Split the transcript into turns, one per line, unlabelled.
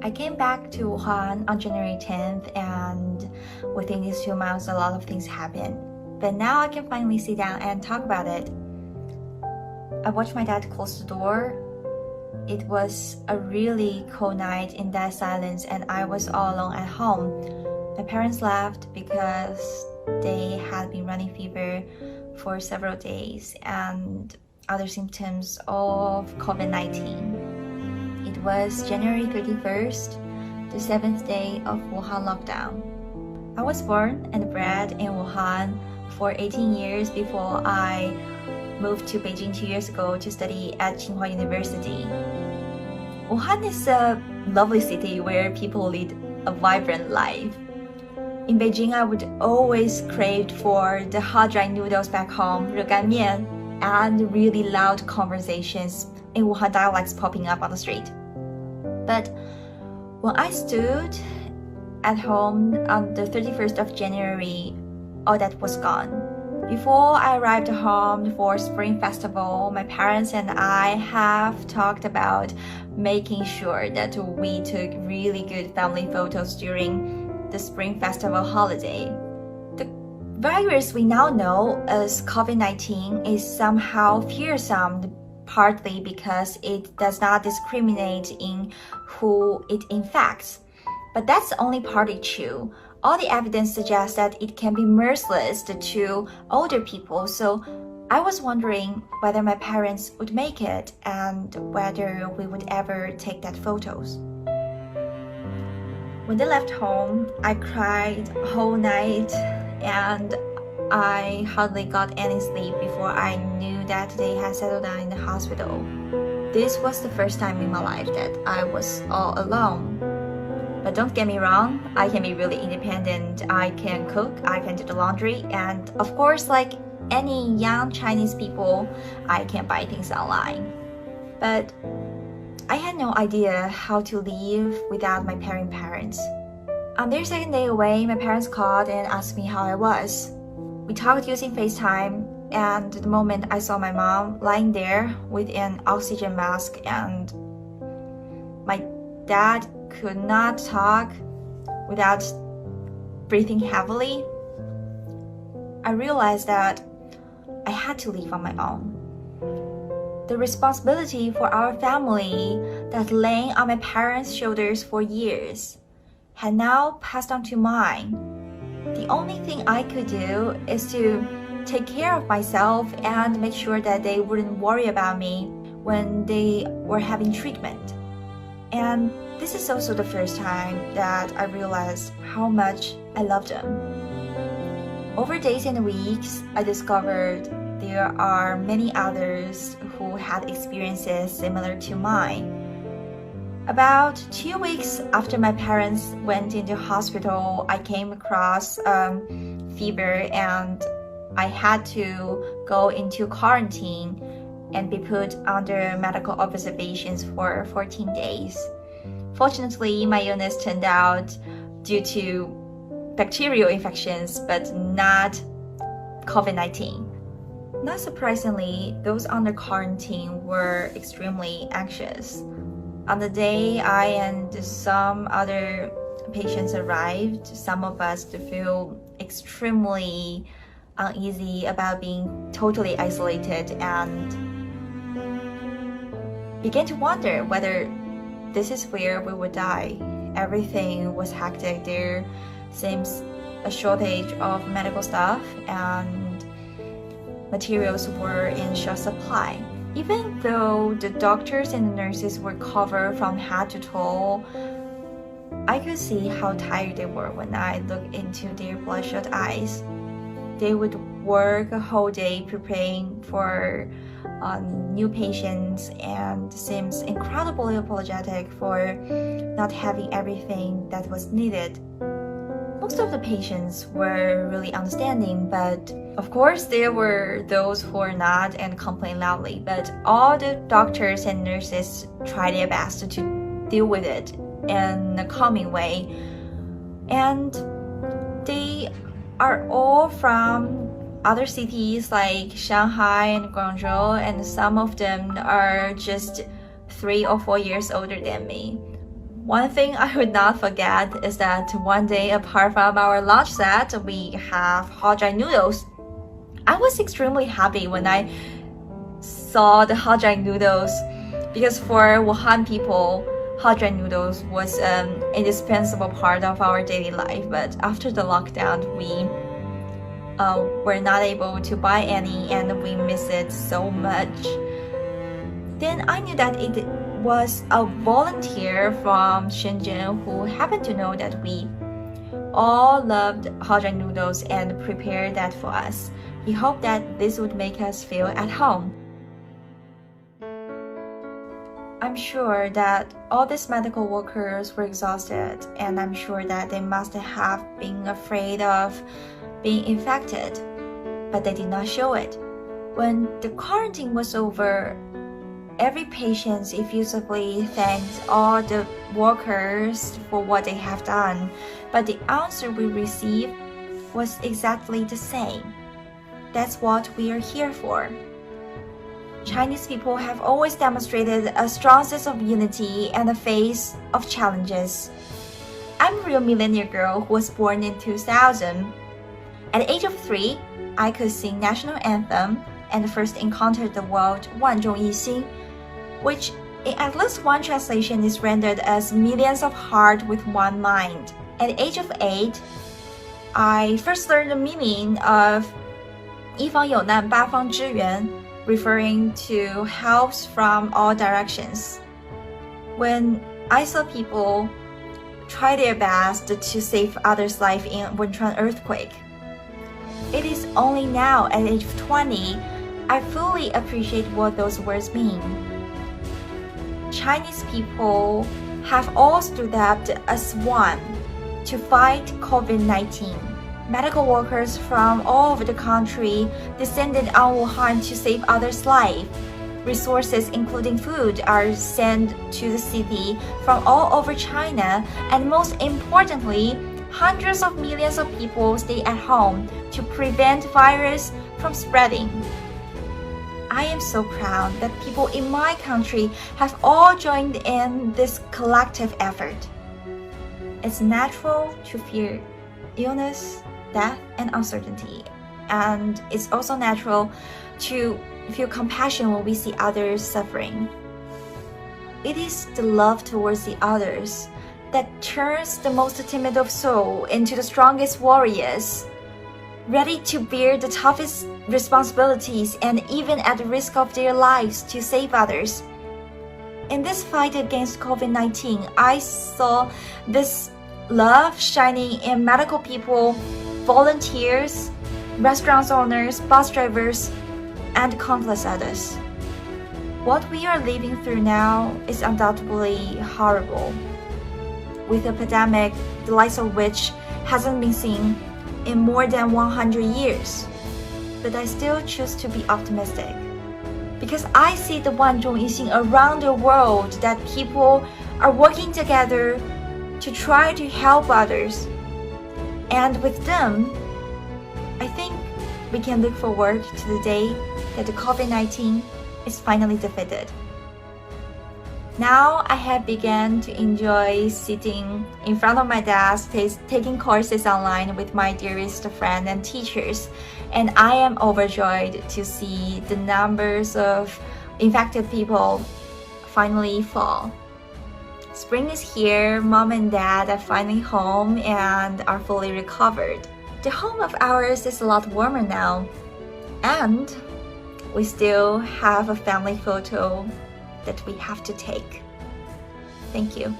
I came back to Wuhan on January 10th, and within these 2 months, a lot of things happened. But now I can finally sit down and talk about it. I watched my dad close the door. It was a really cold night in that silence, and I was all alone at home. My parents left because they had been running fever for several days and other symptoms of COVID-19. It was January 31st, the 7th day of Wuhan lockdown. I was born and bred in Wuhan for 18 years before I moved to Beijing 2 years ago to study at Tsinghua University. Wuhan is a lovely city where people lead a vibrant life. In Beijing, I would always crave for the hot dry noodles back home, 热干面, and really loud conversations in Wuhan dialects popping up on the street. But when I stood at home on the 31st of January, all that was gone. Before I arrived home for Spring Festival, my parents and I have talked about making sure that we took really good family photos during the Spring Festival holiday. The virus we now know as COVID-19 is somehow fearsome, partly because it does not discriminate in who it infects. But that's only partly true. All the evidence suggests that it can be merciless to older people, so I was wondering whether my parents would make it and whether we would ever take that photos. When they left home, I cried whole night and I hardly got any sleep before I knew that they had settled down in the hospital. This was the first time in my life that I was all alone. But don't get me wrong, I can be really independent. I can cook, I can do the laundry, and of course, like any young Chinese people, I can buy things online. But I had no idea how to live without my parents. On their second day away, my parents called and asked me how I was. We talked using FaceTime, and the moment I saw my mom lying there with an oxygen mask and my dad could not talk without breathing heavily, I realized that I had to live on my own. The responsibility for our family that lay on my parents' shoulders for years had now passed on to mine. The only thing I could do is to take care of myself and make sure that they wouldn't worry about me when they were having treatment. And this is also the first time that I realized how much I loved them. Over days and weeks, I discovered there are many others who had experiences similar to mine. About 2 weeks after my parents went into hospital, I came across fever and I had to go into quarantine and be put under medical observations for 14 days. Fortunately, my illness turned out due to bacterial infections, but not COVID-19. Not surprisingly, those under quarantine were extremely anxious. On the day I and some other patients arrived, some of us feel extremely uneasy about being totally isolated and began to wonder whether this is where we would die. Everything was hectic. There seems a shortage of medical staff and materials were in short supply. Even though the doctors and the nurses were covered from head to toe, I could see how tired they were when I looked into their bloodshot eyes. They would work a whole day preparing for new patients and seems incredibly apologetic for not having everything that was needed. Most of the patients were really understanding, but of course there were those who were not and complained loudly. But all the doctors and nurses tried their best to deal with it in a calming way. And they are all from other cities like Shanghai and Guangzhou, and some of them are just 3 or 4 years older than me. One thing I would not forget is that one day, apart from our lunch set, we have hot dry noodles. I was extremely happy when I saw the hot dry noodles because for Wuhan people, hot dry noodles was an indispensable part of our daily life. But after the lockdown, we were not able to buy any and we miss it so much. Then I knew that it was a volunteer from Shenzhen who happened to know that we all loved hot dry noodles and prepared that for us. He hoped that this would make us feel at home. I'm sure that all these medical workers were exhausted, and I'm sure that they must have been afraid of being infected, but they did not show it. When the quarantine was over, every patient effusively thanked all the workers for what they have done, but the answer we received was exactly the same. That's what we are here for. Chinese people have always demonstrated a strong sense of unity in the face of challenges. I'm a real millennial girl who was born in 2000. At the age of 3, I could sing national anthem and first encountered the word 万众一心, which in at least one translation is rendered as millions of hearts with one mind. At the age of 8, I first learned the meaning of 一方有难八方支援, referring to helps from all directions. When I saw people try their best to save others' life in Wenchuan earthquake. It is only now at the age of 20, I fully appreciate what those words mean. Chinese people have all stood up as one to fight COVID-19. Medical workers from all over the country descended on Wuhan to save others' lives. Resources, including food, are sent to the city from all over China, and most importantly, hundreds of millions of people stay at home to prevent virus from spreading. I am so proud that people in my country have all joined in this collective effort. It's natural to fear illness, death, and uncertainty, and it's also natural to feel compassion when we see others suffering. It is the love towards the others that turns the most timid of soul into the strongest warriors, ready to bear the toughest responsibilities and even at the risk of their lives to save others. In this fight against COVID-19, I saw this love shining in medical people, volunteers, restaurant owners, bus drivers, and countless others. What we are living through now is undoubtedly horrible, with a pandemic the likes of which hasn't been seen in more than 100 years. But I still choose to be optimistic, because I see the 万众一心 around the world, that people are working together to try to help others. And with them, I think we can look forward to the day that the COVID-19 is finally defeated. Now I have begun to enjoy sitting in front of my desk, taking courses online with my dearest friends and teachers, and I am overjoyed to see the numbers of infected people finally fall. Spring is here, mom and dad are finally home and are fully recovered. The home of ours is a lot warmer now, and we still have a family photo that we have to take. Thank you.